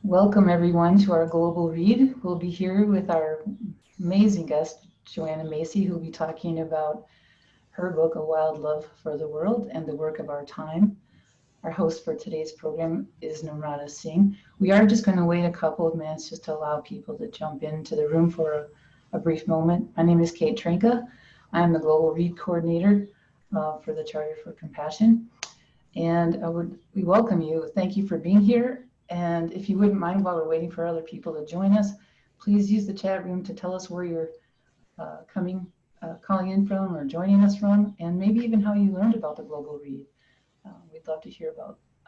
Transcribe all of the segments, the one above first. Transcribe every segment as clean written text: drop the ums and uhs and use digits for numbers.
Welcome everyone to our global read. We'll be here with our amazing guest, Joanna Macy, who will be talking about her book, A Wild Love for the World and the Work of Our Time. Our host for today's program is Namrata Singh. We are just going to wait a couple of minutes just to allow people to jump into the room for a brief moment. My name is Kate Trinka. I'm the Global Read Coordinator for the Charter for Compassion. And we welcome you. Thank you for being here. And if you wouldn't mind, while we're waiting for other people to join us, please use the chat room to tell us where you're calling in from or joining us from, and maybe even how you learned about the Global Read. We'd love to hear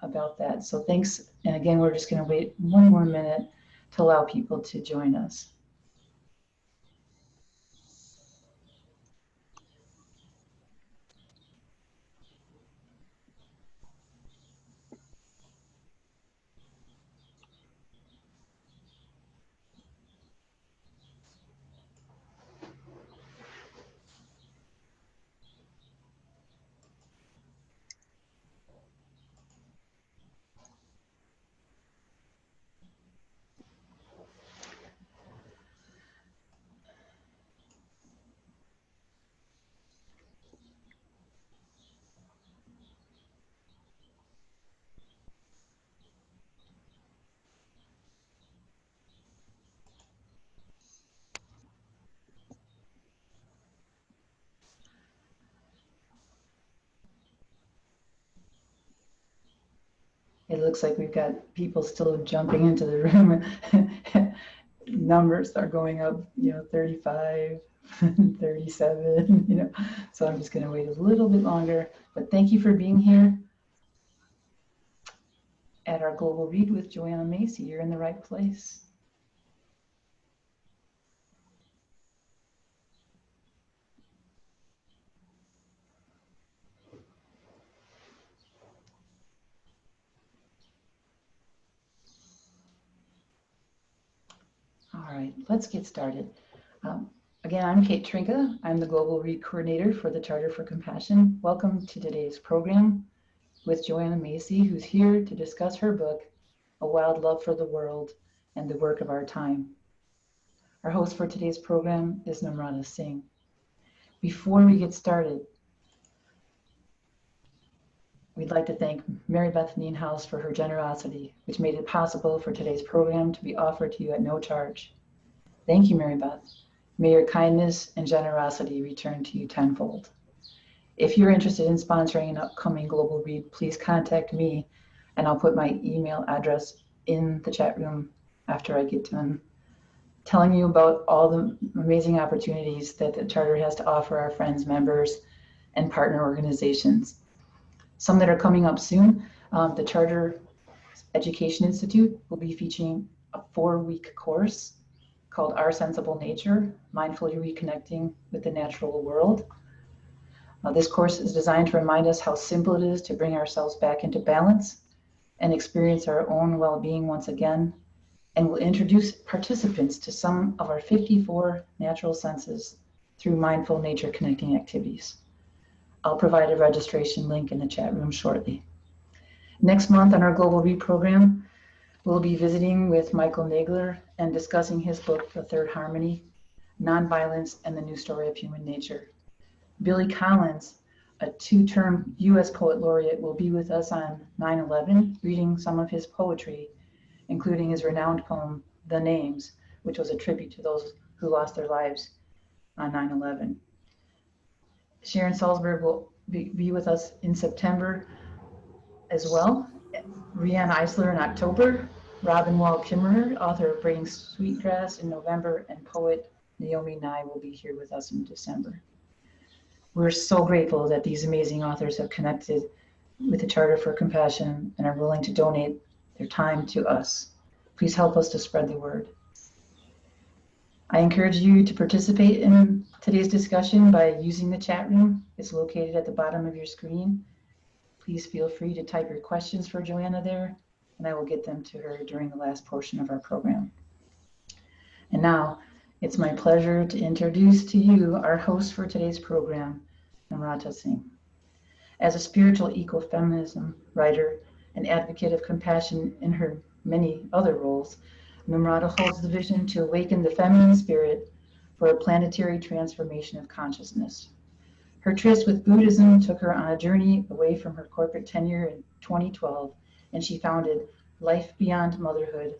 about that. So thanks. And again, we're just going to wait one more minute to allow people to join us. It looks like we've got people still jumping into the room. Numbers are going up, 35, 37, So I'm just going to wait a little bit longer. But thank you for being here at our Global Read with Joanna Macy. You're in the right place. All right, let's get started. Again, I'm Kate Trinka. I'm the Global Read Coordinator for the Charter for Compassion. Welcome to today's program with Joanna Macy, who's here to discuss her book, A Wild Love for the World and the Work of Our Time. Our host for today's program is Namrata Singh. Before we get started, we'd like to thank Mary Beth Nienhaus for her generosity, which made it possible for today's program to be offered to you at no charge. Thank you, Mary Beth. May your kindness and generosity return to you tenfold. If you're interested in sponsoring an upcoming Global Read, please contact me, and I'll put my email address in the chat room after I get done telling you about all the amazing opportunities that the Charter has to offer our friends, members, and partner organizations. Some that are coming up soon, the Charter Education Institute will be featuring a 4-week course called Our Sensible Nature, Mindfully Reconnecting with the Natural World. This course is designed to remind us how simple it is to bring ourselves back into balance and experience our own well-being once again, and will introduce participants to some of our 54 natural senses through mindful nature connecting activities. I'll provide a registration link in the chat room shortly. Next month on our Global Read program, we'll be visiting with Michael Nagler and discussing his book, The Third Harmony, Nonviolence and the New Story of Human Nature. Billy Collins, a 2-term U.S. Poet Laureate, will be with us on 9/11, reading some of his poetry, including his renowned poem, The Names, which was a tribute to those who lost their lives on 9/11. Sharon Salzberg will be with us in September as well. Rianne Eisler in October. Robin Wall Kimmerer, author of Braiding Sweetgrass, in November, and poet Naomi Nye will be here with us in December. We're so grateful that these amazing authors have connected with the Charter for Compassion and are willing to donate their time to us. Please help us to spread the word. I encourage you to participate in today's discussion by using the chat room. It's located at the bottom of your screen. Please feel free to type your questions for Joanna there, and I will get them to her during the last portion of our program. And now, it's my pleasure to introduce to you our host for today's program, Namrata Singh. As a spiritual ecofeminism writer and advocate of compassion in her many other roles, Namrata holds the vision to awaken the feminine spirit for a planetary transformation of consciousness. Her tryst with Buddhism took her on a journey away from her corporate tenure in 2012, and she founded Life Beyond Motherhood,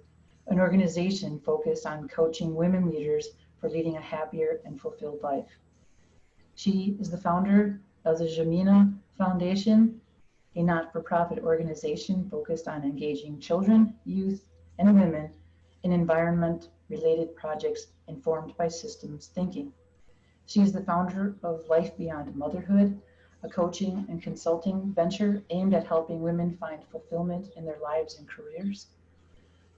an organization focused on coaching women leaders for leading a happier and fulfilled life. She is the founder of the Jamina Foundation, a not-for-profit organization focused on engaging children, youth, and women in environment-related projects informed by systems thinking. She is the founder of Life Beyond Motherhood, a coaching and consulting venture aimed at helping women find fulfillment in their lives and careers.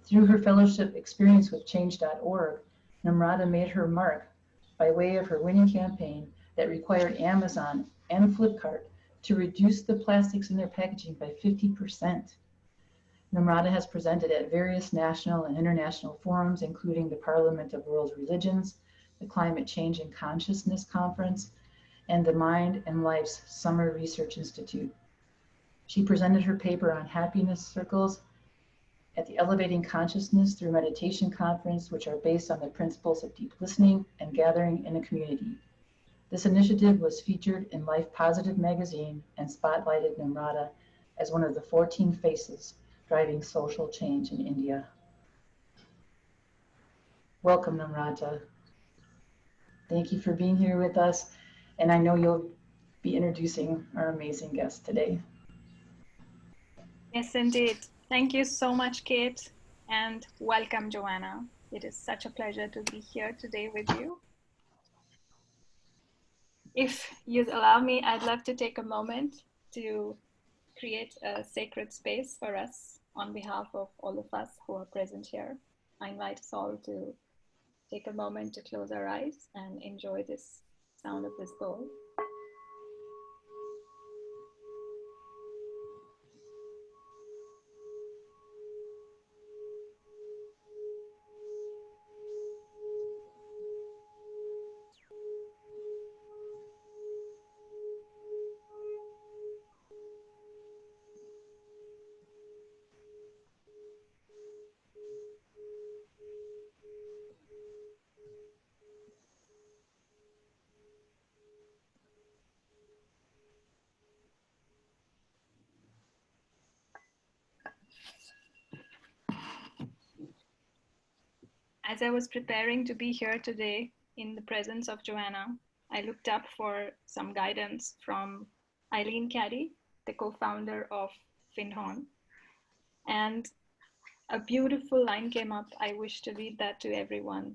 Through her fellowship experience with Change.org, Namrata made her mark by way of her winning campaign that required Amazon and Flipkart to reduce the plastics in their packaging by 50%. Namrata has presented at various national and international forums, including the Parliament of World Religions, the Climate Change and Consciousness Conference, and the Mind and Life's Summer Research Institute. She presented her paper on happiness circles at the Elevating Consciousness Through Meditation Conference, which are based on the principles of deep listening and gathering in a community. This initiative was featured in Life Positive magazine and spotlighted Namrata as one of the 14 faces driving social change in India. Welcome, Namrata. Thank you for being here with us, and I know you'll be introducing our amazing guest today. Yes, indeed. Thank you so much, Kate, and welcome, Joanna. It is such a pleasure to be here today with you. If you'd allow me, I'd love to take a moment to create a sacred space for us on behalf of all of us who are present here. I invite us all to take a moment to close our eyes and enjoy this sound of this bowl. As I was preparing to be here today in the presence of Joanna, I looked up for some guidance from Eileen Caddy, the co-founder of Findhorn. And a beautiful line came up. I wish to read that to everyone.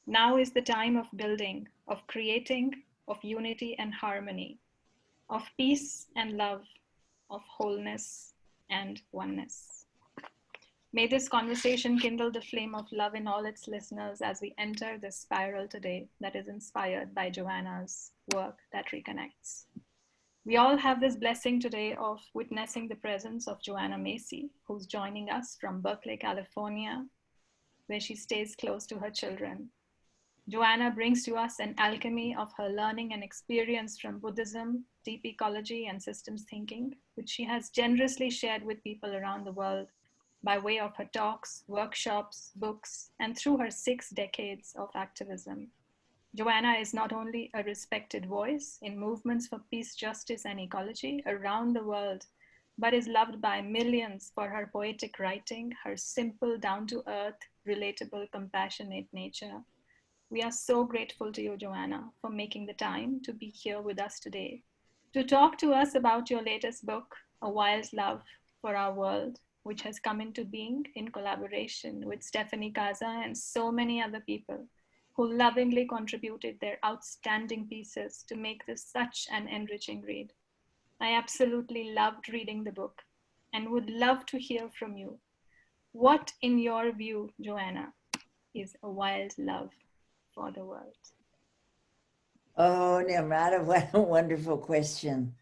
Now is the time of building, of creating, of unity and harmony, of peace and love, of wholeness and oneness. May this conversation kindle the flame of love in all its listeners as we enter this spiral today that is inspired by Joanna's work that reconnects. We all have this blessing today of witnessing the presence of Joanna Macy, who's joining us from Berkeley, California, where she stays close to her children. Joanna brings to us an alchemy of her learning and experience from Buddhism, deep ecology, and systems thinking, which she has generously shared with people around the world by way of her talks, workshops, books, and through her 6 decades of activism. Joanna is not only a respected voice in movements for peace, justice, and ecology around the world, but is loved by millions for her poetic writing, her simple, down-to-earth, relatable, compassionate nature. We are so grateful to you, Joanna, for making the time to be here with us today, to talk to us about your latest book, A Wild Love for Our World, which has come into being in collaboration with Stephanie Kaza and so many other people who lovingly contributed their outstanding pieces to make this such an enriching read. I absolutely loved reading the book and would love to hear from you. What, in your view, Joanna, is a wild love for the world? Oh, Namrata, what a wonderful question.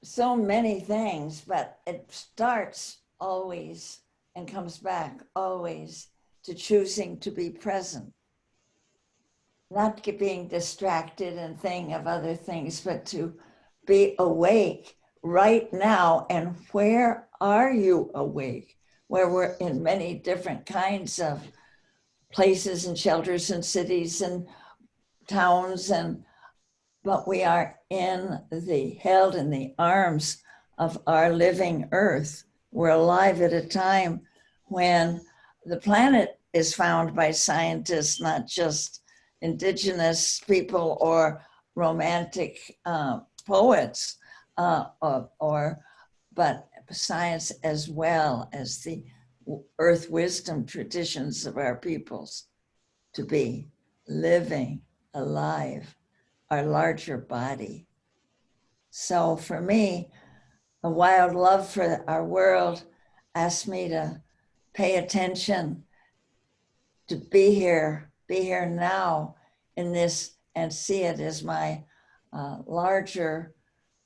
So many things, but it starts always and comes back always to choosing to be present. Not being distracted and thinking of other things, but to be awake right now, and where are you awake? Where we're in many different kinds of places and shelters and cities and towns, but we are held in the arms of our living earth. We're alive at a time when the planet is found by scientists, not just indigenous people or romantic poets, but science as well as the earth wisdom traditions of our peoples, to be living, alive, our larger body. So for me, a wild love for our world asked me to pay attention, to be here now in this, and see it as my larger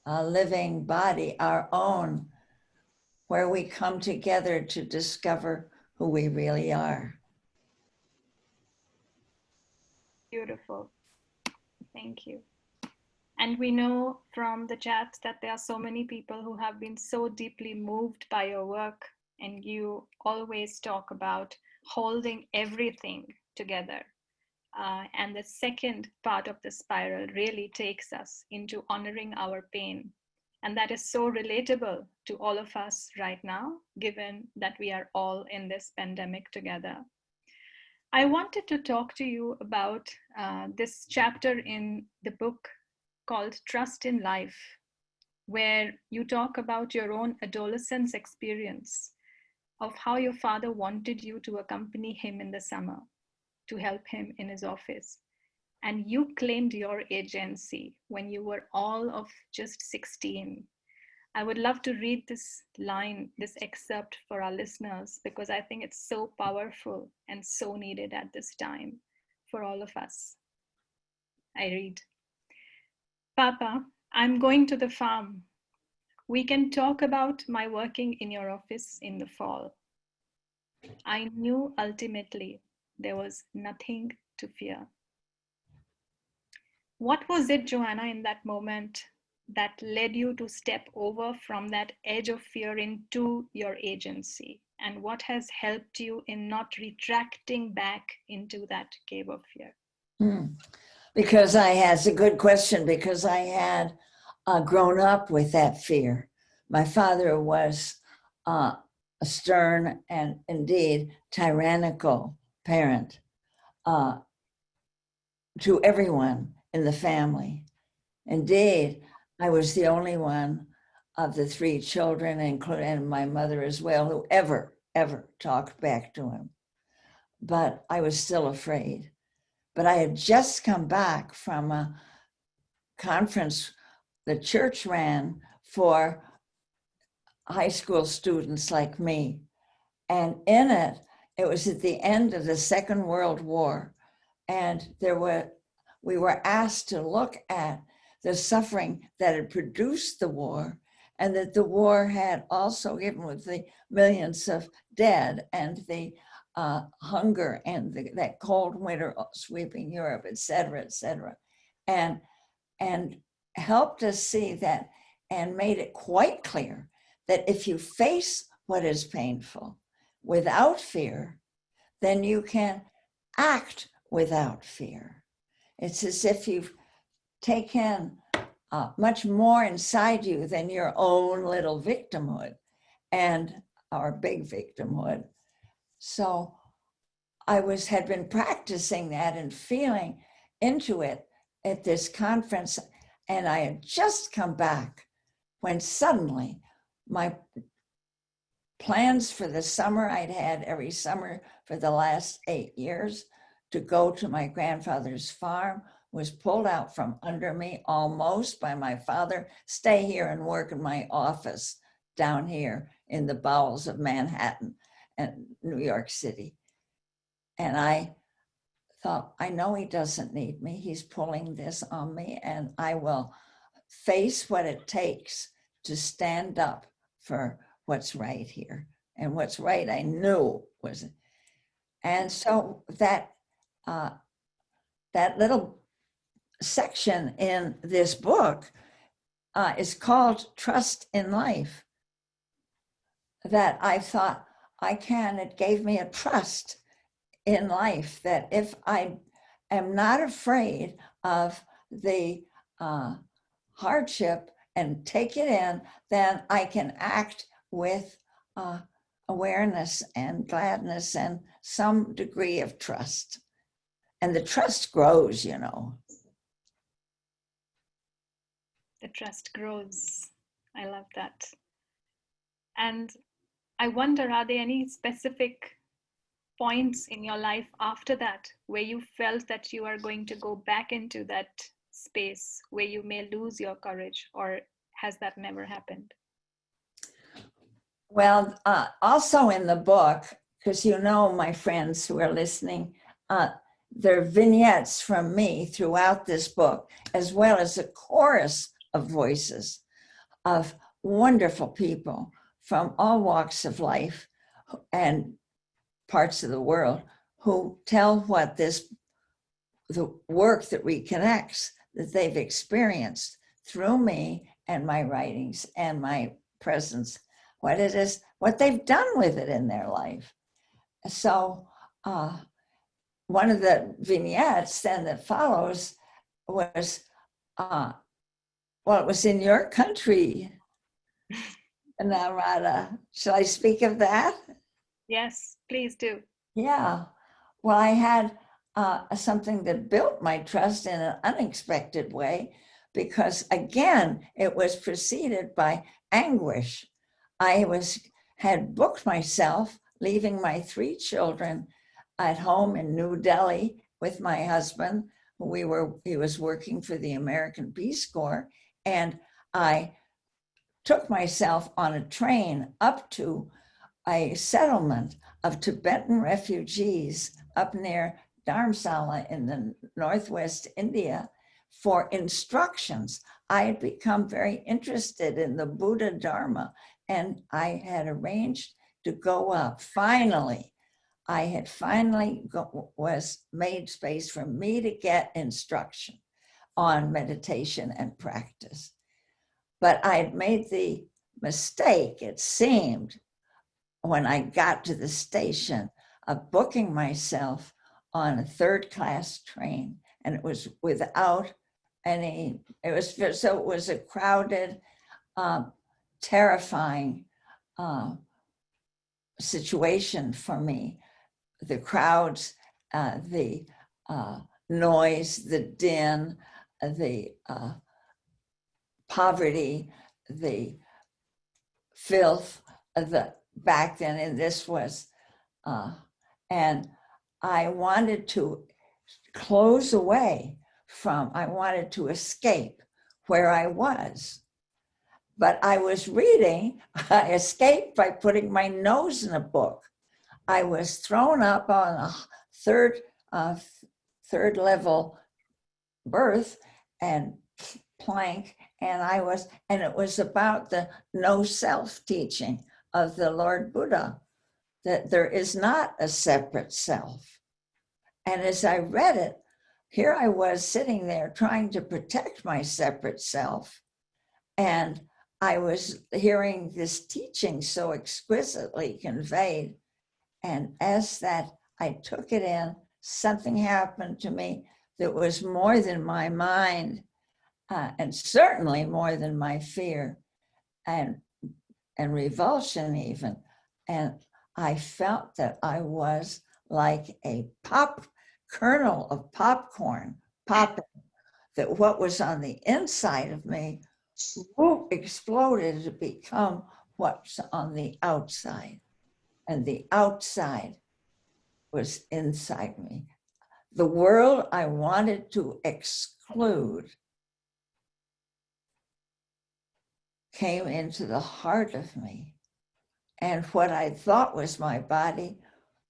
living body, our own, where we come together to discover who we really are. Beautiful. Thank you. And we know from the chat that there are so many people who have been so deeply moved by your work, and you always talk about holding everything together. And the second part of the spiral really takes us into honoring our pain. And that is so relatable to all of us right now, given that we are all in this pandemic together. I wanted to talk to you about this chapter in the book called Trust in Life, where you talk about your own adolescence experience of how your father wanted you to accompany him in the summer to help him in his office. And you claimed your agency when you were all of just 16. I would love to read this line, this excerpt for our listeners, because I think it's so powerful and so needed at this time for all of us. I read, "Papa, I'm going to the farm. We can talk about my working in your office in the fall." I knew ultimately there was nothing to fear. What was it, Joanna, in that moment that led you to step over from that edge of fear into your agency? And what has helped you in not retracting back into that cave of fear? Because it's a good question, because I had grown up with that fear. My father was a stern and indeed tyrannical parent to everyone in the family. Indeed, I was the only one of the 3 children, including my mother as well, who ever talked back to him. But I was still afraid. But I had just come back from a conference the church ran for high school students like me. And in it, it was at the end of the Second World War. And we were asked to look at the suffering that had produced the war, and that the war had also, even with the millions of dead and the hunger and that cold winter sweeping Europe, et cetera, and helped us see that, and made it quite clear that if you face what is painful without fear, then you can act without fear. It's as if you've taken much more inside you than your own little victimhood and our big victimhood. So I had been practicing that and feeling into it at this conference, and I had just come back when suddenly my plans for the summer I'd had every summer for the last 8 years to go to my grandfather's farm was pulled out from under me almost by my father. Stay here and work in my office down here in the bowels of Manhattan and New York City. And I thought, I know he doesn't need me. He's pulling this on me, and I will face what it takes to stand up for what's right here. And what's right, I knew was. And so that little section in this book is called Trust in Life, that I thought it gave me a trust in life that if I am not afraid of the hardship and take it in, then I can act with awareness and gladness and some degree of trust. And the trust grows, you know. The trust grows. I love that. And I wonder, are there any specific points in your life after that where you felt that you are going to go back into that space where you may lose your courage, or has that never happened? Well, also in the book, because you know, my friends who are listening, there are vignettes from me throughout this book, as well as a chorus of voices of wonderful people from all walks of life and parts of the world who tell what the work that reconnects that they've experienced through me and my writings and my presence, what it is, what they've done with it in their life. So one of the vignettes then that follows was, well, it was in your country, Narada. Shall I speak of that? Yes, please do. Yeah. Well, I had something that built my trust in an unexpected way, because again, it was preceded by anguish. I had booked myself leaving my 3 children at home in New Delhi with my husband. He was working for the American Peace Corps, and I took myself on a train up to a settlement of Tibetan refugees up near Dharamsala in the northwest India for instructions. I had become very interested in the Buddha Dharma, and I had arranged to go up. Finally, was made space for me to get instruction on meditation and practice. But I'd made the mistake, it seemed, when I got to the station, of booking myself on a 3rd-class train, and it was without any, it was a crowded, terrifying situation for me. The crowds, the noise, the din, the poverty, the filth, back then, and this was, and I wanted to close away I wanted to escape where I was. But I was reading, I escaped by putting my nose in a book. I was thrown up on a third level berth and plank, and it was about the no self teaching of the Lord Buddha, that there is not a separate self. And as I read it, here I was sitting there trying to protect my separate self. And I was hearing this teaching so exquisitely conveyed. And as that I took it in, something happened to me that was more than my mind, and certainly more than my fear and revulsion even. And I felt that I was like a kernel of popcorn popping, that what was on the inside of me exploded to become what's on the outside. And the outside was inside me. The world I wanted to exclude came into the heart of me. And what I thought was my body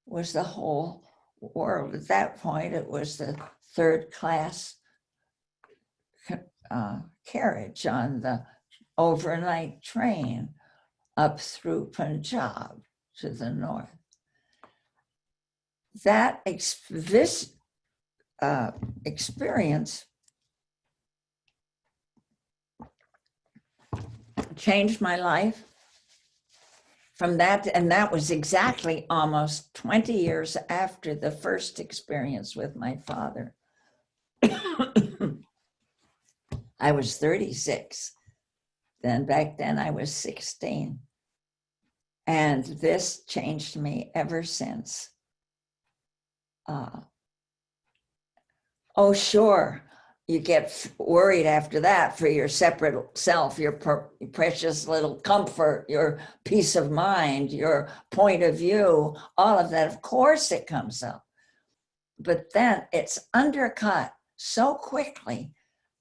was the whole world. At that point, it was the 3rd-class carriage on the overnight train up through Punjab to the north. This experience changed my life from that. And that was exactly almost 20 years after the first experience with my father. I was 36. Then back then I was 16. And this changed me ever since. Oh, sure. You get worried after that for your separate self, your precious little comfort, your peace of mind, your point of view, all of that. Of course it comes up. But then it's undercut so quickly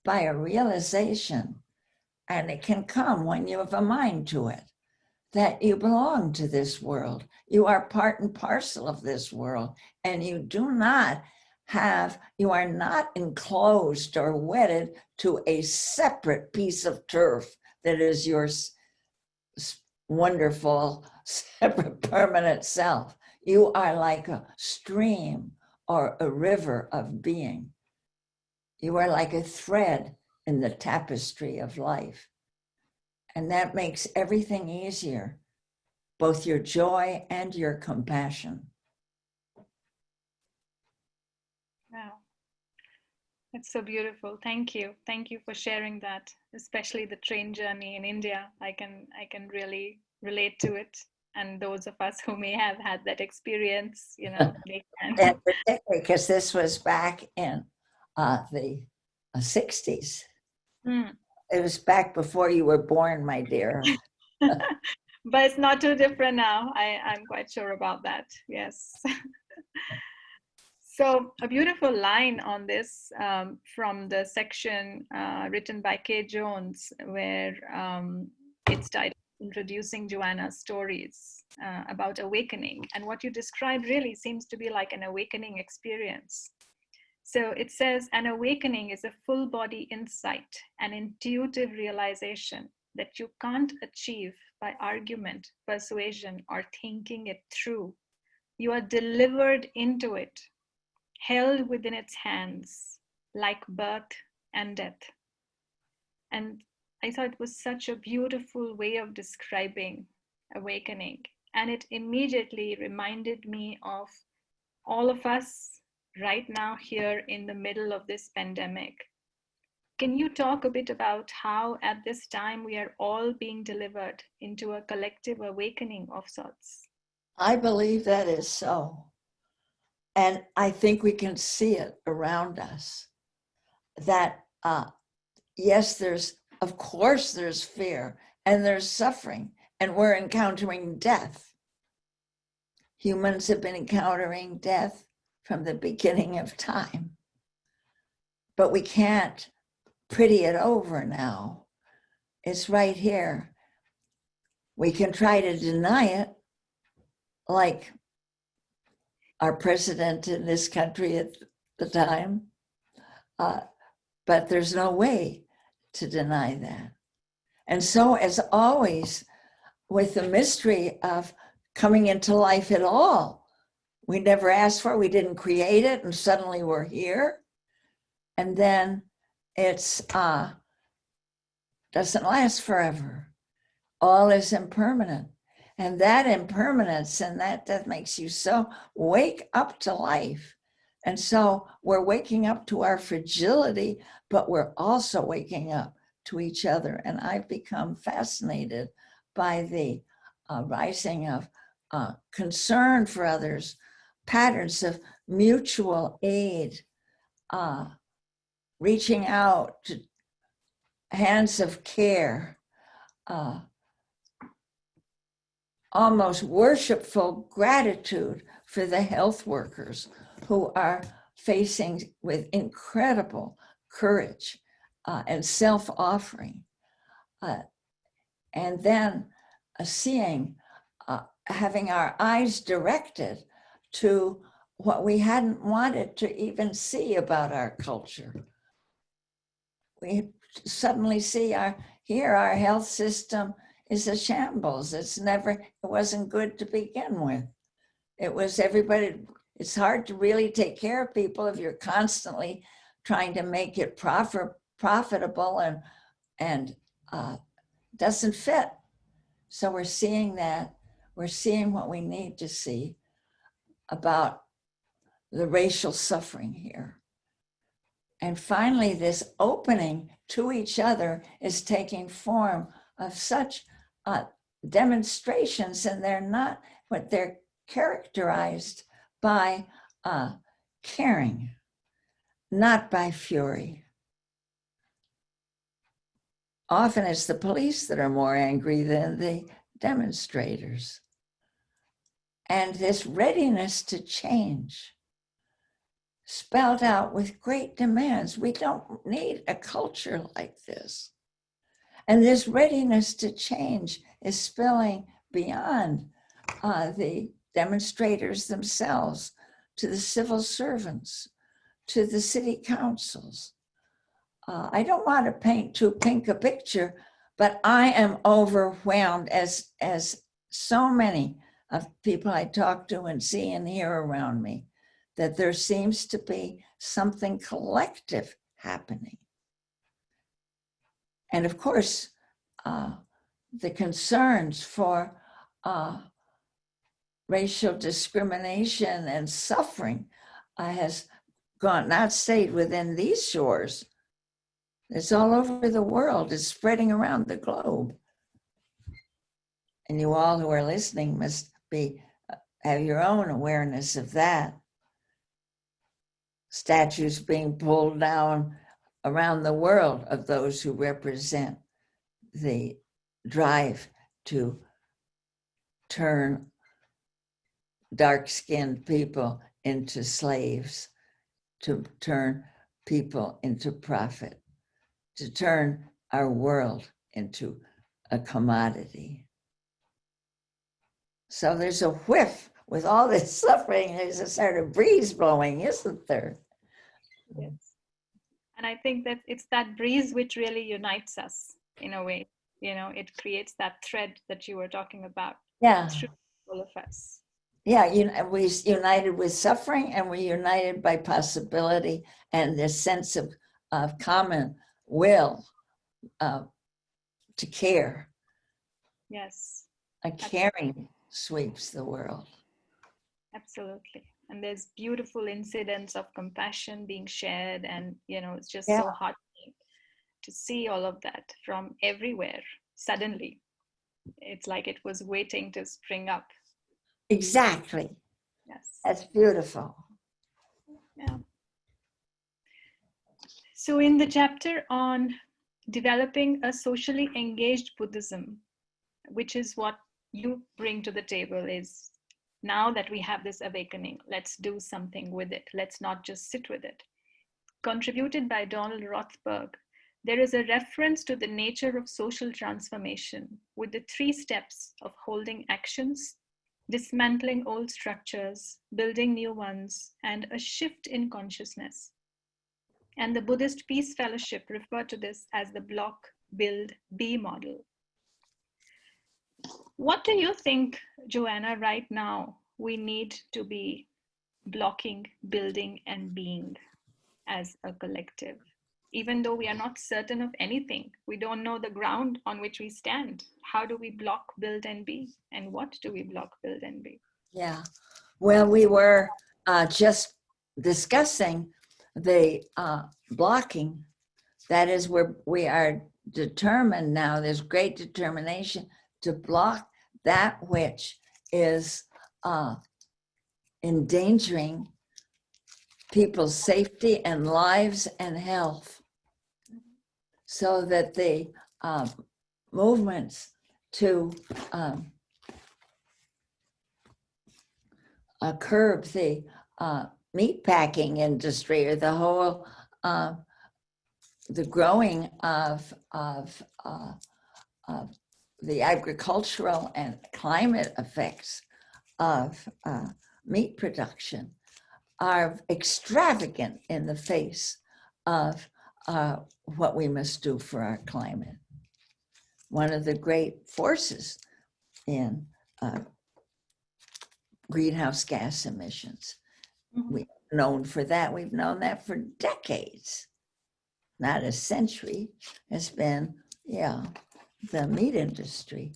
by a realization, and it can come when you have a mind to it, that you belong to this world. You are part and parcel of this world, and you are not enclosed or wedded to a separate piece of turf that is your wonderful, separate, permanent self. You are like a stream or a river of being. You are like a thread in the tapestry of life. And that makes everything easier, both your joy and your compassion. Wow. That's so beautiful. Thank you. Thank you for sharing that, especially the train journey in India. I can really relate to it. And those of us who may have had that experience, they can. And particularly because this was back in the 60s. Mm. It was back before you were born, my dear. But it's not too different now. I'm quite sure about that. Yes. So a beautiful line on this from the section written by Kay Jones, where it's titled Introducing Joanna's Stories about Awakening. And what you described really seems to be like an awakening experience. So it says, an awakening is a full body insight, an intuitive realization that you can't achieve by argument, persuasion, or thinking it through. You are delivered into it, held within its hands, like birth and death. And I thought it was such a beautiful way of describing awakening. And it immediately reminded me of all of us right now here in the middle of this pandemic. Can you talk a bit about how at this time we are all being delivered into a collective awakening of sorts? I believe that is so. And I think we can see it around us. That, yes, of course there's fear and there's suffering, and we're encountering death. Humans have been encountering death from the beginning of time. But we can't pretty it over now. It's right here. We can try to deny it, like our president in this country at the time, but there's no way to deny that. And so, as always, with the mystery of coming into life at all, we never asked for it, we didn't create it, and suddenly we're here. And then it's doesn't last forever. All is impermanent. And that impermanence and that death makes you so wake up to life. And so we're waking up to our fragility, but we're also waking up to each other. And I've become fascinated by the rising of concern for others, patterns of mutual aid, reaching out to hands of care, almost worshipful gratitude for the health workers who are facing with incredible courage and self-offering. And then seeing, having our eyes directed to what we hadn't wanted to even see about our culture. We suddenly see our health system is a shambles. It wasn't good to begin with. It was everybody, it's hard to really take care of people if you're constantly trying to make it profitable and doesn't fit. So we're seeing that. We're seeing what we need to see about the racial suffering here. And finally, this opening to each other is taking form of such demonstrations, and they're not what they're characterized by caring, not by fury. Often it's the police that are more angry than the demonstrators. And this readiness to change, spelled out with great demands. We don't need a culture like this. And this readiness to change is spilling beyond the demonstrators themselves, to the civil servants, to the city councils. I don't want to paint too pink a picture, but I am overwhelmed, as so many of people I talk to and see and hear around me, that there seems to be something collective happening. And of course, the concerns for racial discrimination and suffering has not stayed within these shores. It's all over the world. It's spreading around the globe. And you all who are listening must have your own awareness of that. Statues being pulled down around the world of those who represent the drive to turn dark-skinned people into slaves, to turn people into profit, to turn our world into a commodity. So there's a whiff with all this suffering. There's a sort of breeze blowing, isn't there? Yes. And I think that it's that breeze which really unites us in a way. You know, it creates that thread that you were talking about. Yeah. Through all of us. Yeah, we united with suffering, and we're united by possibility and this sense of common will to care. Yes. A caring sweeps the world. Absolutely. And there's beautiful incidents of compassion being shared, and it's just so heartening to see all of that from everywhere suddenly. It's like it was waiting to spring up. Exactly. Yes. That's beautiful. Yeah. So in the chapter on developing a socially engaged Buddhism, which is what you bring to the table, is now that we have this awakening, let's do something with it. Let's not just sit with it. Contributed by Donald Rothberg, there is a reference to the nature of social transformation with the 3 steps of holding actions, dismantling old structures, building new ones, and a shift in consciousness. And the Buddhist Peace Fellowship referred to this as the block, build, be model. What do you think, Joanna, right now we need to be blocking, building, and being as a collective? Even though we are not certain of anything, we don't know the ground on which we stand. How do we block, build, and be? And what do we block, build, and be? Yeah. Well, we were just discussing the blocking. That is where we are determined now. There's great determination to block that which is endangering people's safety and lives and health, so that the movements to curb the meatpacking industry, or the whole the growing of the agricultural and climate effects of meat production, are extravagant in the face of what we must do for our climate. One of the great forces in greenhouse gas emissions. Mm-hmm. We've known for that. We've known that for decades, not a century. It's been, the meat industry.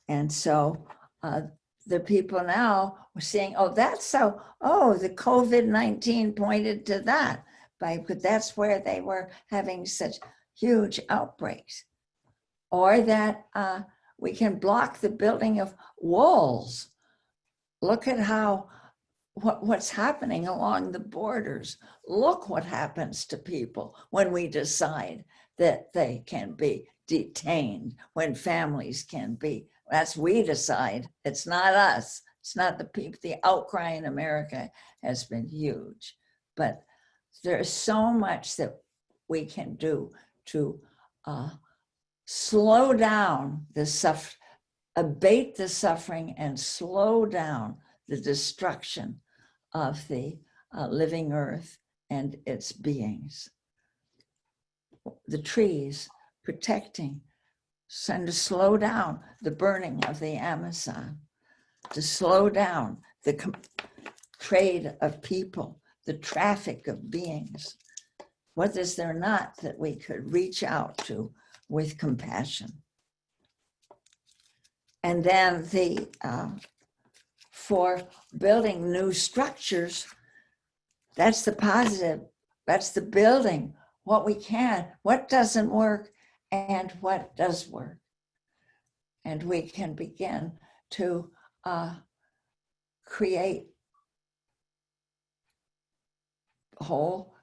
And so the people now were saying, oh, that's so, oh, the COVID-19 pointed to that, but that's where they were having such huge outbreaks. Or that we can block the building of walls. Look at how, what's happening along the borders. Look what happens to people when we decide that they can be detained, when families can be. That's we decide. It's not us. It's not the people. The outcry in America has been huge. But there's so much that we can do to slow down the abate the suffering and slow down the destruction of the living earth and its beings. The trees protecting, and to slow down the burning of the Amazon, to slow down the trade of people, the traffic of beings. What is there not that we could reach out to with compassion? And then for building new structures, that's the positive, that's the building, what we can, what doesn't work, and what does work. And we can begin to create whole,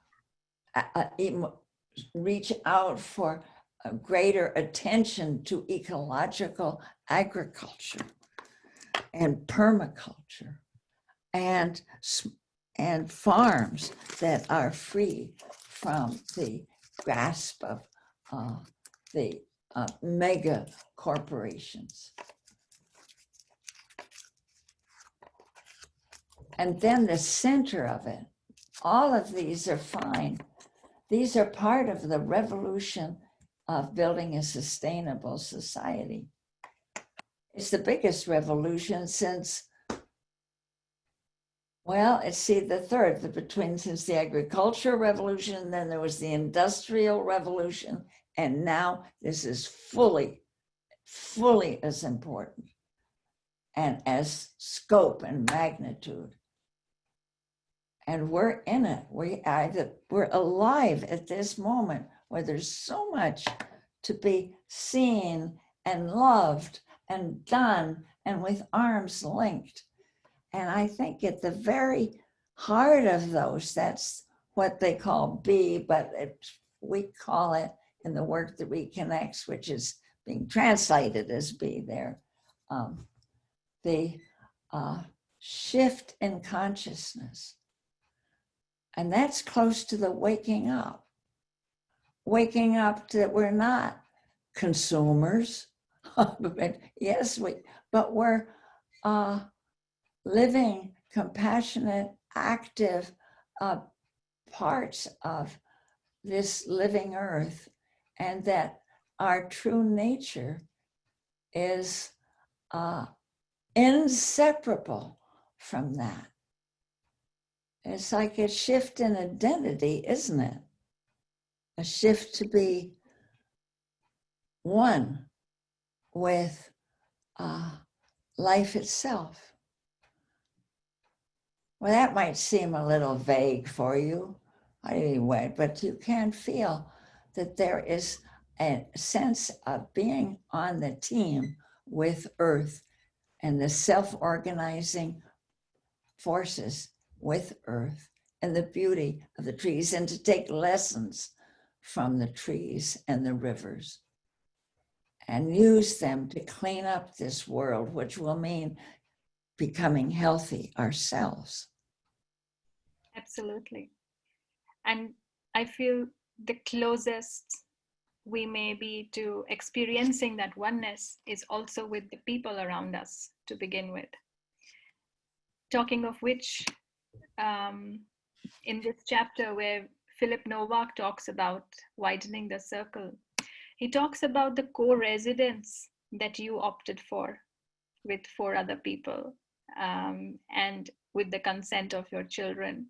reach out for a greater attention to ecological agriculture and permaculture and farms that are free from the grasp of the mega corporations. And then the center of it, all of these are fine. These are part of the revolution of building a sustainable society. It's the biggest revolution since, well, it's the third, since the agricultural revolution, then there was the industrial revolution, and now this is fully as important and as scope and magnitude. And we're in it. We're alive at this moment where there's so much to be seen and loved and done and with arms linked. And I think at the very heart of those, that's what they call B, but we call it in the work that reconnects, which is being translated as B there, the shift in consciousness. And that's close to the waking up that we're not consumers. Yes, but we're living compassionate, active parts of this living earth, and that our true nature is inseparable from that. It's like a shift in identity, isn't it? A shift to be one with life itself. Well, that might seem a little vague for you, anyway, but you can feel that there is a sense of being on the team with Earth and the self-organizing forces with Earth and the beauty of the trees, and to take lessons from the trees and the rivers and use them to clean up this world, which will mean becoming healthy ourselves. Absolutely. And I feel the closest we may be to experiencing that oneness is also with the people around us to begin with. Talking of which, in this chapter where Philip Novak talks about widening the circle, he talks about the co-residence that you opted for with 4 other people, and with the consent of your children.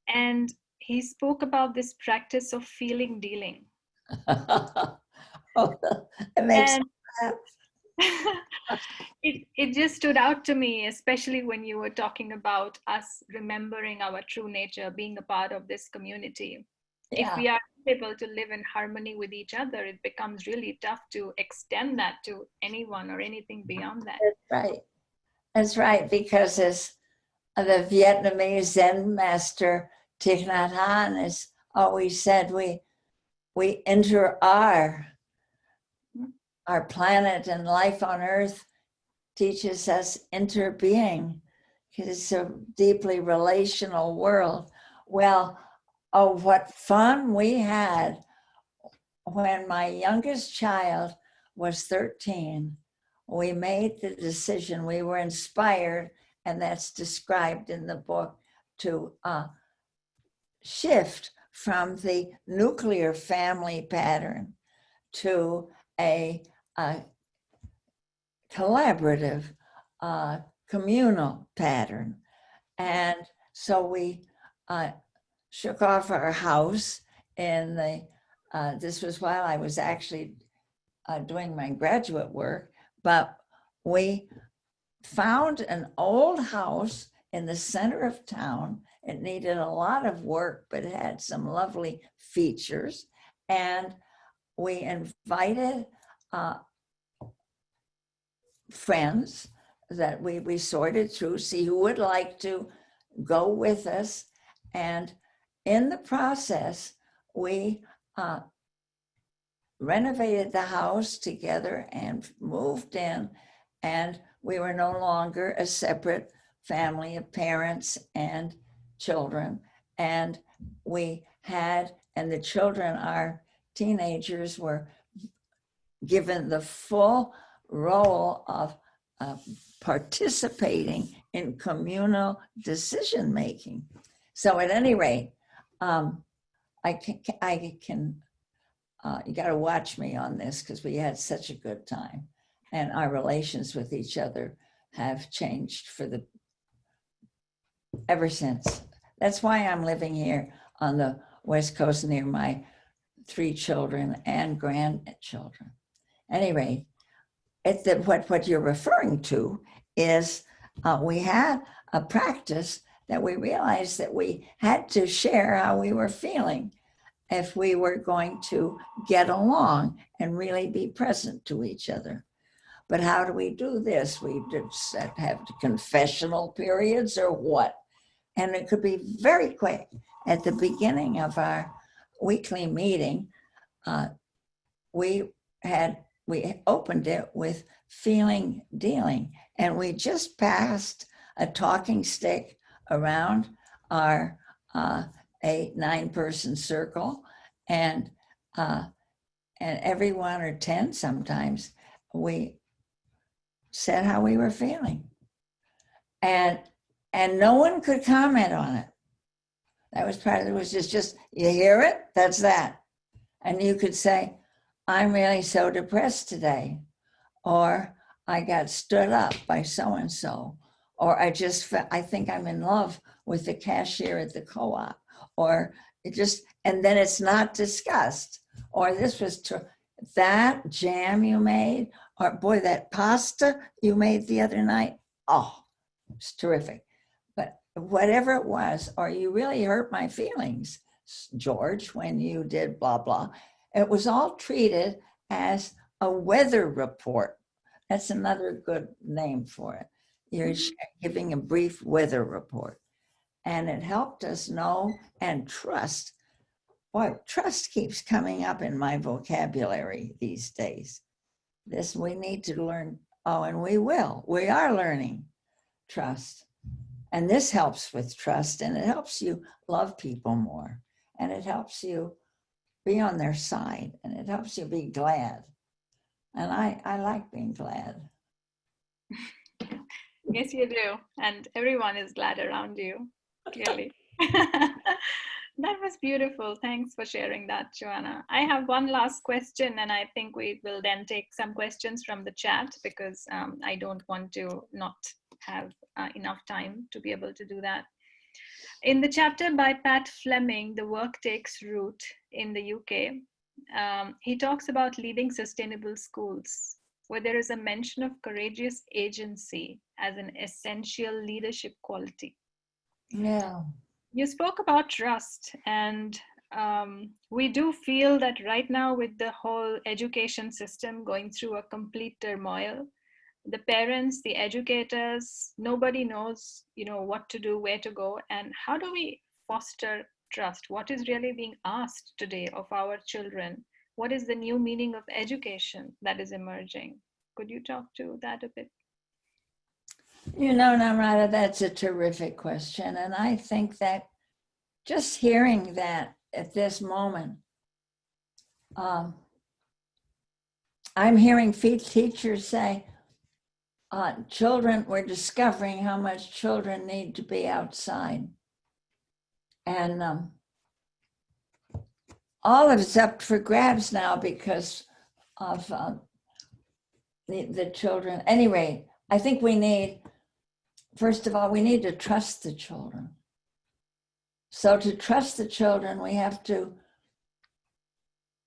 And he spoke about this practice of feeling dealing. Oh, it makes And me laugh. it just stood out to me, especially when you were talking about us remembering our true nature, being a part of this community. If Yeah, we are able to live in harmony with each other, it becomes really tough to extend that to anyone or anything beyond that. that's right. That's right, because as the Vietnamese Zen master Thich Nhat Hanh has always said, we enter our planet, and life on Earth teaches us interbeing, because it's a deeply relational world. Well, oh, what fun we had when my youngest child was 13. We made the decision, we were inspired, and that's described in the book, to shift from the nuclear family pattern to a collaborative, communal pattern. And so we shook off our house in this was while I was actually doing my graduate work, but we found an old house in the center of town. It needed a lot of work, but it had some lovely features. And we invited friends that we sorted through, see who would like to go with us. And in the process, we renovated the house together and moved in, and we were no longer a separate family of parents and children. And we had, and the children, our teenagers, were given the full role of participating in communal decision making. So at any rate, I can you got to watch me on this, because we had such a good time, and our relations with each other have changed for the ever since. That's why I'm living here on the West Coast near my 3 children and grandchildren. Anyway, what you're referring to is we had a practice that we realized that we had to share how we were feeling if we were going to get along and really be present to each other. But how do we do this? We just have confessional periods or what? And it could be very quick. At the beginning of our weekly meeting, we opened it with feeling dealing, and we just passed a talking stick around our 8-9 person circle, and every 1 or 10 sometimes we said how we were feeling, and no one could comment on it. That was part of it. Was just you hear it, that's that. And you could say, I'm really so depressed today, or I got stood up by so-and-so, or I think I'm in love with the cashier at the co-op, or it just, and then it's not discussed. Or this was that jam you made, or boy, that pasta you made the other night, oh, it's terrific. But whatever it was, or you really hurt my feelings, George, when you did blah, blah. It was all treated as a weather report. That's another good name for it. You're giving a brief weather report. And it helped us know and trust. Boy, trust keeps coming up in my vocabulary these days. This we need to learn. Oh, and we will. We are learning trust. And this helps with trust, and it helps you love people more. And it helps you be on their side, and it helps you be glad. And I like being glad. Yes, you do. And everyone is glad around you, clearly. That was beautiful. Thanks for sharing that, Joanna. I have one last question, and I think we will then take some questions from the chat, because I don't want to not have enough time to be able to do that. In the chapter by Pat Fleming, The Work Takes Root in the UK, He talks about leading sustainable schools, where there is a mention of courageous agency as an essential leadership quality. Yeah. You spoke about trust, and we do feel that right now, with the whole education system going through a complete turmoil, the parents, the educators, nobody knows, what to do, where to go, and how do we foster trust? What is really being asked today of our children? What is the new meaning of education that is emerging? Could you talk to that a bit? Namrata, that's a terrific question. And I think that just hearing that at this moment, I'm hearing teachers say, we're discovering how much children need to be outside. And all of it's up for grabs now because of the children. Anyway, I think first of all, we need to trust the children. So to trust the children, we have to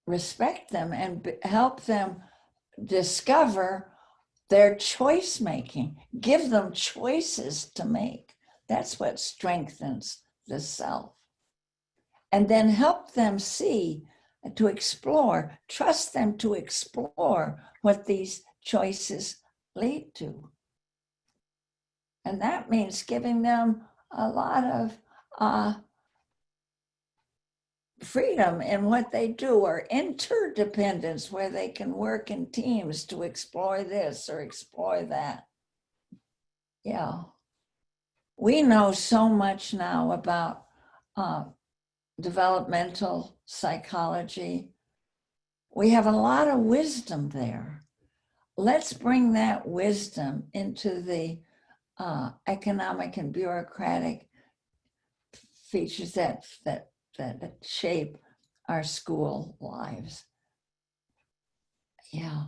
respect them and help them discover their choice making, give them choices to make. That's what strengthens the self. And then help them see, to explore, trust them to explore what these choices lead to. And that means giving them a lot of freedom in what they do, or interdependence, where they can work in teams to explore this or explore that. Yeah. We know so much now about developmental psychology. We have a lot of wisdom there. Let's bring that wisdom into the economic and bureaucratic features that shape our school lives. Yeah,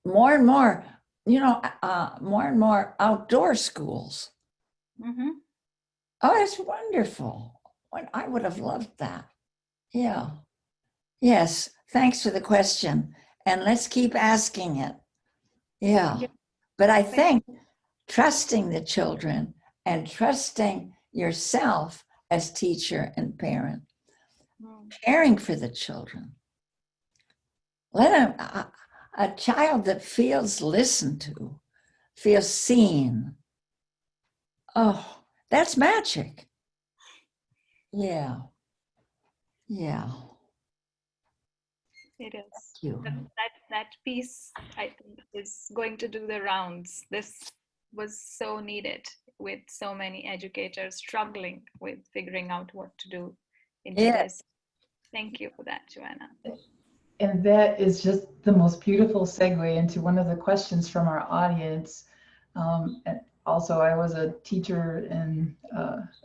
more and more, more and more outdoor schools. Mm-hmm. Oh, it's wonderful. I would have loved that. Yeah. Yes, thanks for the question. And let's keep asking it. Yeah. But I think trusting the children and trusting yourself as teacher and parent, caring for the children. Let a child that feels listened to, feels seen. Oh, that's magic. Yeah. Yeah. It is. Thank you. That piece, I think, is going to do the rounds. This was so needed, with so many educators struggling with figuring out what to do in today's. Thank you for that, Joanna. And that is just the most beautiful segue into one of the questions from our audience. And also, I was a teacher and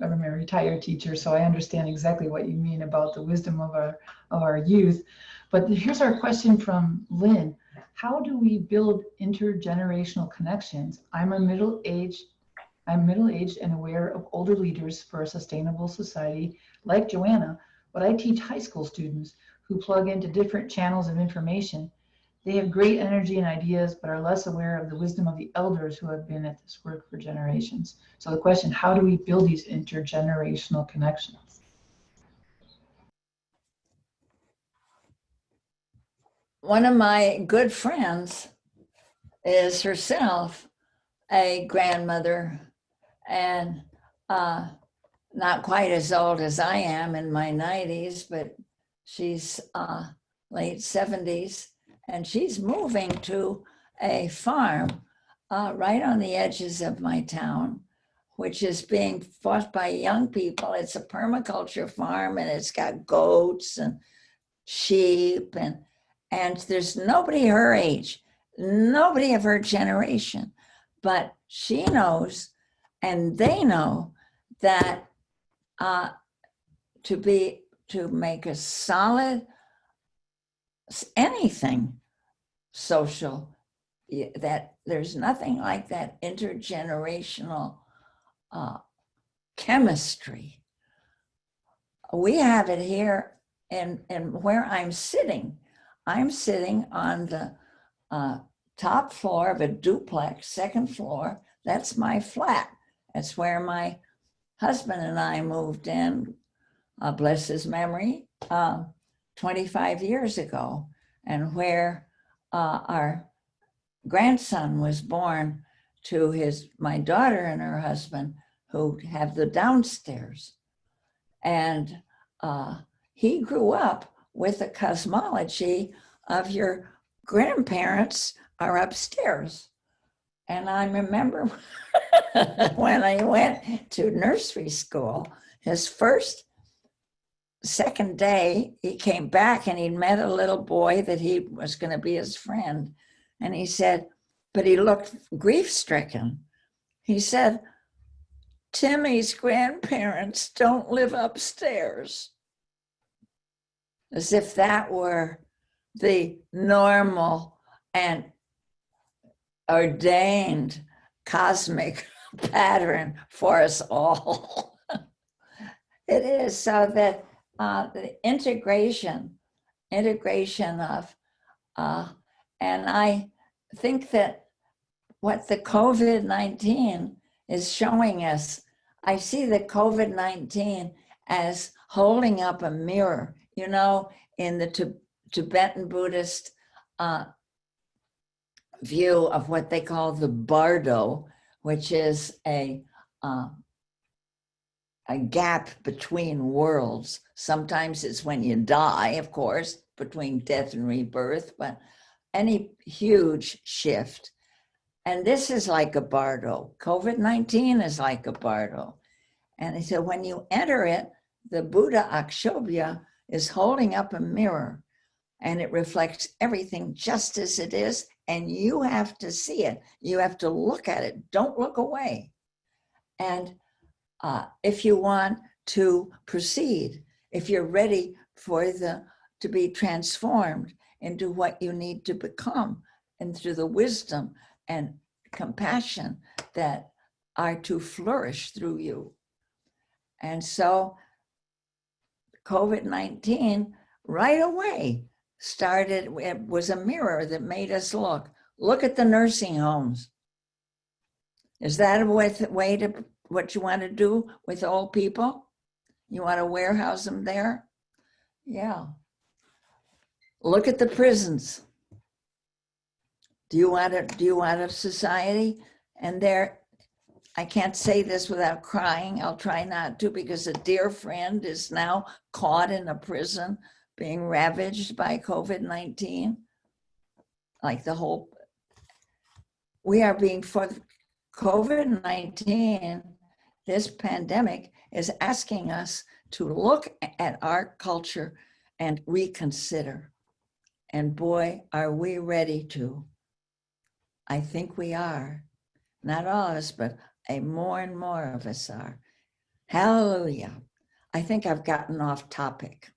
I'm a retired teacher, so I understand exactly what you mean about the wisdom of our youth. But here's our question from Lynn. How do we build intergenerational connections? I'm middle-aged and aware of older leaders for a sustainable society like Joanna, but I teach high school students who plug into different channels of information. They have great energy and ideas, but are less aware of the wisdom of the elders who have been at this work for generations. So the question, how do we build these intergenerational connections? One of my good friends is herself a grandmother, and not quite as old as I am, in my 90s, but she's late 70s, and she's moving to a farm right on the edges of my town, which is being fought by young people. It's a permaculture farm, and it's got goats and sheep, and there's nobody her age, nobody of her generation, but she knows, and they know, that to make a solid anything social, that there's nothing like that intergenerational chemistry. We have it here, and where I'm sitting, I'm sitting on the top floor of a duplex, second floor. That's my flat. That's where my husband and I moved in, bless his memory, 25 years ago, and where our grandson was born to my daughter and her husband, who have the downstairs. And he grew up with the cosmology of your grandparents are upstairs. And I remember when I went to nursery school, his second day, he came back and he'd met a little boy that he was going to be his friend. And he said, but he looked grief-stricken. He said, Timmy's grandparents don't live upstairs. As if that were the normal and ordained cosmic pattern for us all. It is, so that the integration of, and I think that what the COVID-19 is showing us, I see the COVID-19 as holding up a mirror, you know, in the Tibetan Buddhist view of what they call the bardo, which is a gap between worlds. Sometimes it's when you die, of course, between death and rebirth, but any huge shift. And this is like a bardo. COVID-19 is like a bardo. And he said, when you enter it, the Buddha Akshobhya is holding up a mirror, and it reflects everything just as it is, and you have to see it. You have to look at it. Don't look away. And if you want to proceed, if you're ready for to be transformed into what you need to become, and through the wisdom and compassion that are to flourish through you. And so COVID-19 right away started, it was a mirror that made us look at the nursing homes. Is that a way to what you want to do with old people? You want to warehouse them there? Yeah. Look at the prisons. Do you want a society? And I can't say this without crying. I'll try not to, because a dear friend is now caught in a prison being ravaged by COVID-19. Like we are being, for COVID-19, this pandemic is asking us to look at our culture and reconsider. And boy, are we ready to. I think we are. Not all of us, but more and more of us are. Hallelujah. I think I've gotten off topic.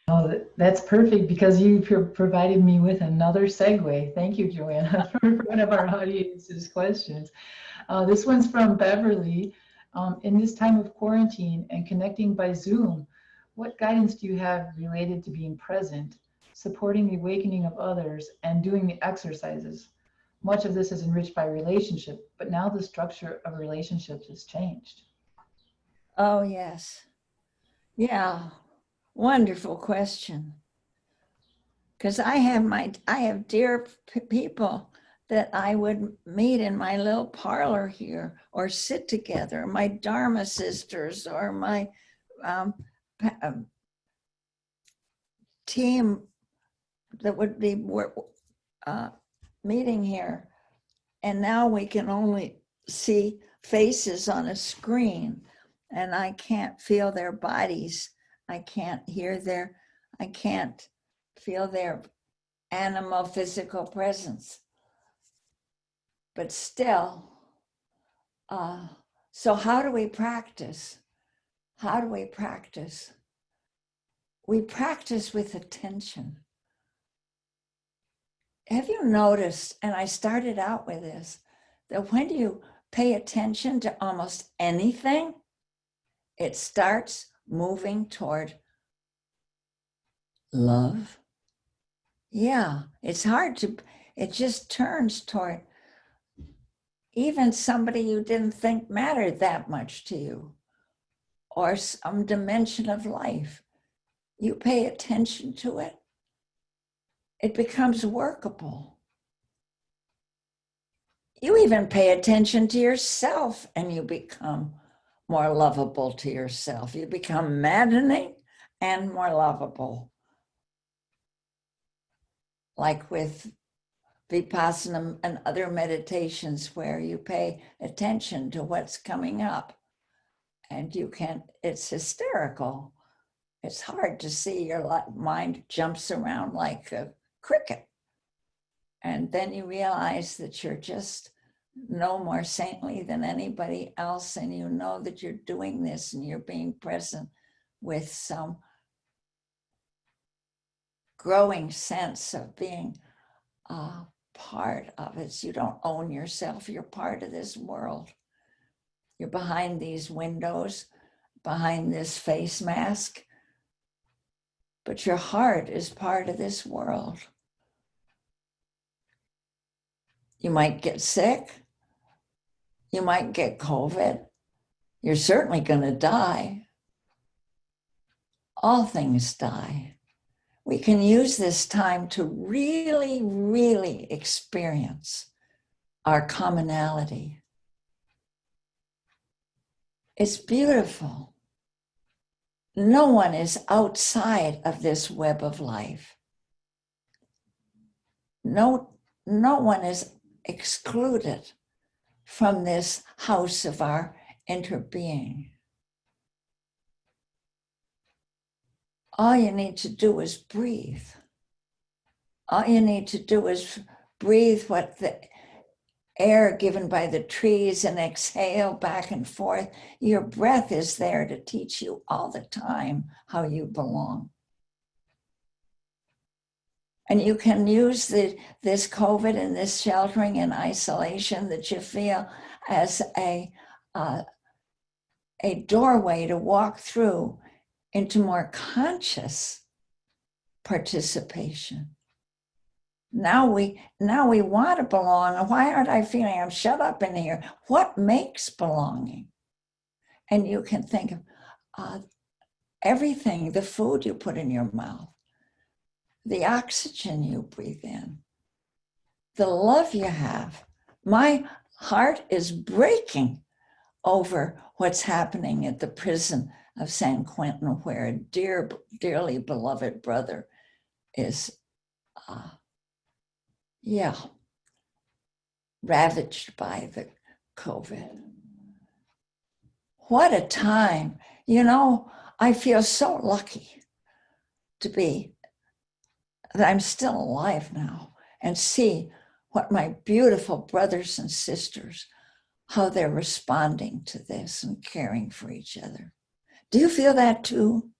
Oh, that's perfect, because you provided me with another segue. Thank you, Joanna, for one of our audience's questions. This one's from Beverly. In this time of quarantine and connecting by Zoom, what guidance do you have related to being present, supporting the awakening of others, and doing the exercises? Much of this is enriched by relationship, but now the structure of relationships has changed. Oh, yes. Yeah, wonderful question. Because I have dear people that I would meet in my little parlor here, or sit together, my Dharma sisters, or my team that would be meeting here. And now we can only see faces on a screen, and I can't feel their bodies. I can't I can't feel their animal physical presence. But still, so how do we practice? How do we practice? We practice with attention. Have you noticed, and I started out with this, that when you pay attention to almost anything, it starts moving toward love. Yeah, it's hard to, it just turns toward even somebody you didn't think mattered that much to you, or some dimension of life. You pay attention to it, it becomes workable. You even pay attention to yourself and you become more lovable to yourself. You become maddening and more lovable. Like with Vipassana and other meditations where you pay attention to what's coming up and you can, it's hysterical. It's hard to see, your mind jumps around like a cricket. And then you realize that you're just no more saintly than anybody else. And you know that you're doing this and you're being present with some growing sense of being part of it. You don't own yourself. You're part of this world. You're behind these windows, behind this face mask, but your heart is part of this world. You might get sick. You might get COVID. You're certainly going to die. All things die. We can use this time to really, really experience our commonality. It's beautiful. No one is outside of this web of life. No one is excluded from this house of our interbeing. All you need to do is breathe. All you need to do is breathe what the air given by the trees and exhale back and forth. Your breath is there to teach you all the time how you belong. And you can use this COVID and this sheltering and isolation that you feel as a doorway to walk through into more conscious participation. Now we want to belong. Why aren't I feeling I'm shut up in here? What makes belonging? And you can think of everything, the food you put in your mouth, the oxygen you breathe in, the love you have. My heart is breaking over what's happening at the prison of San Quentin, where a dearly beloved brother is, ravaged by the COVID. What a time. You know, I feel so lucky to be, that I'm still alive now and see what my beautiful brothers and sisters, how they're responding to this and caring for each other. Do you feel that too?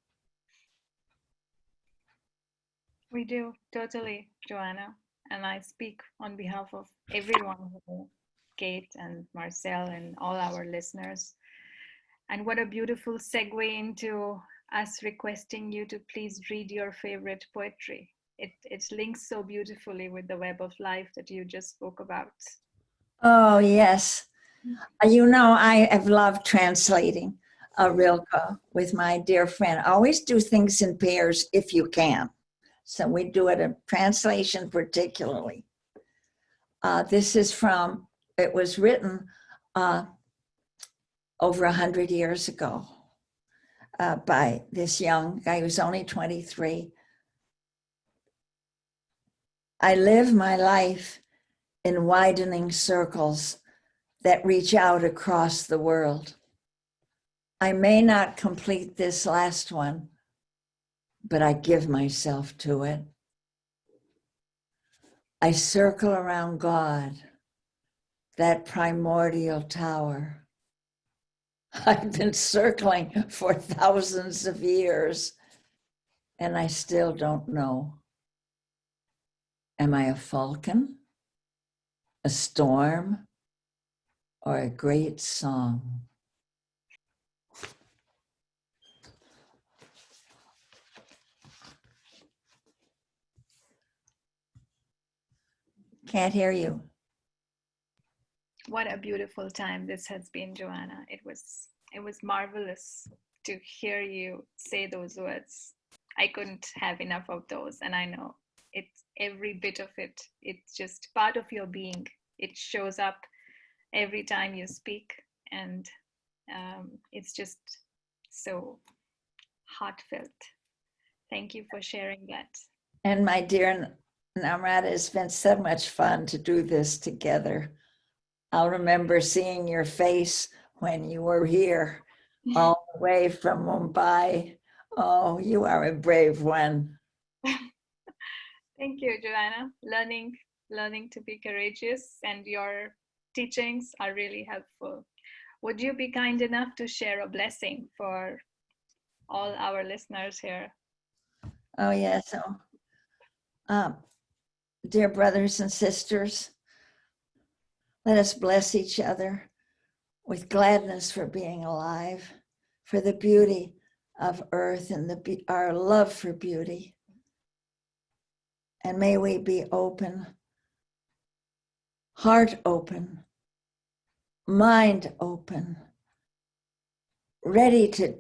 We do, totally, Joanna. And I speak on behalf of everyone here, Kate and Marcel and all our listeners. And what a beautiful segue into us requesting you to please read your favorite poetry. It links so beautifully with the web of life that you just spoke about. Oh, yes. You know, I have loved translating Rilke with my dear friend. Always do things in pairs if you can. So we do it a translation particularly. This is from, it was written over 100 years ago by this young guy who's only 23. I live my life in widening circles that reach out across the world. I may not complete this last one, but I give myself to it. I circle around God, that primordial tower. I've been circling for thousands of years, and I still don't know. Am I a falcon, a storm, or a great song? Can't hear you. What a beautiful time this has been, Joanna. It was marvelous to hear you say those words. I couldn't have enough of those, and I know it's every bit of it. It's just part of your being. It shows up every time you speak, and it's just so heartfelt. Thank you for sharing that. And my dear Namrata, it's been so much fun to do this together. I'll remember seeing your face when you were here, all the way from Mumbai. Oh, you are a brave one. Thank you, Joanna. Learning to be courageous, and your teachings are really helpful. Would you be kind enough to share a blessing for all our listeners here? Oh, yes. Dear brothers and sisters, let us bless each other with gladness for being alive, for the beauty of earth and our love for beauty. And may we be open, heart open, mind open, ready to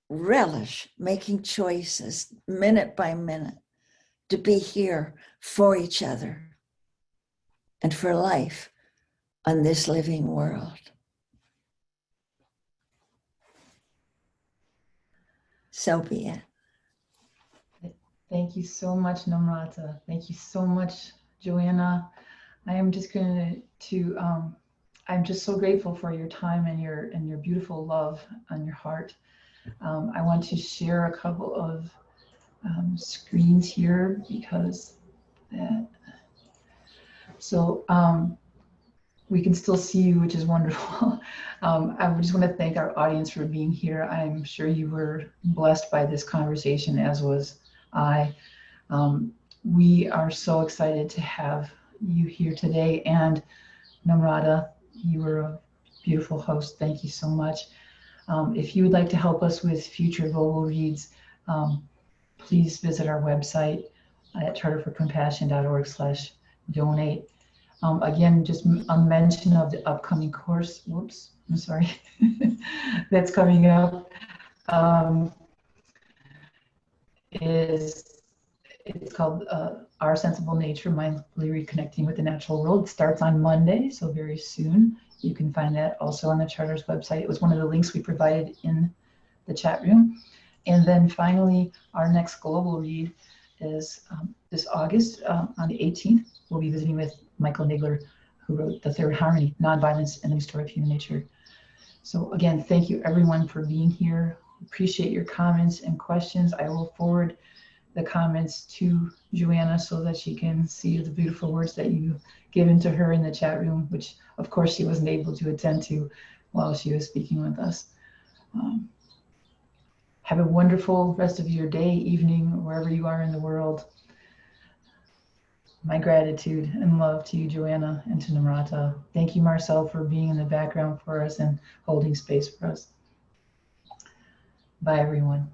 relish making choices minute by minute to be here for each other and for life on this living world. So be it. Thank you so much, Namrata. Thank you so much, Joanna. I am just going to I'm just so grateful for your time and your beautiful love on your heart. I want to share a couple of screens here because we can still see you, which is wonderful. I just want to thank our audience for being here. I'm sure you were blessed by this conversation, as was I. We are so excited to have you here today. And Namrata, you were a beautiful host. Thank you so much. If you would like to help us with future global reads, please visit our website at charterforcompassion.org/donate. Again, just a mention of the upcoming course. Whoops, I'm sorry. That's coming up. It's called Our Sensible Nature, Mindfully Reconnecting with the Natural World. It starts on Monday, so very soon. You can find that also on the Charter's website. It was one of the links we provided in the chat room. And then finally, our next global read is this August on the 18th. We'll be visiting with Michael Nagler, who wrote The Third Harmony, Nonviolence and the Restored Human Nature. So again, thank you everyone for being here. Appreciate your comments and questions. I will forward the comments to Joanna so that she can see the beautiful words that you given to her in the chat room, which of course she wasn't able to attend to while she was speaking with us. Have a wonderful rest of your day, evening, wherever you are in the world. My gratitude and love to you, Joanna, and to Namrata. Thank you, Marcel, for being in the background for us and holding space for us. Bye, everyone.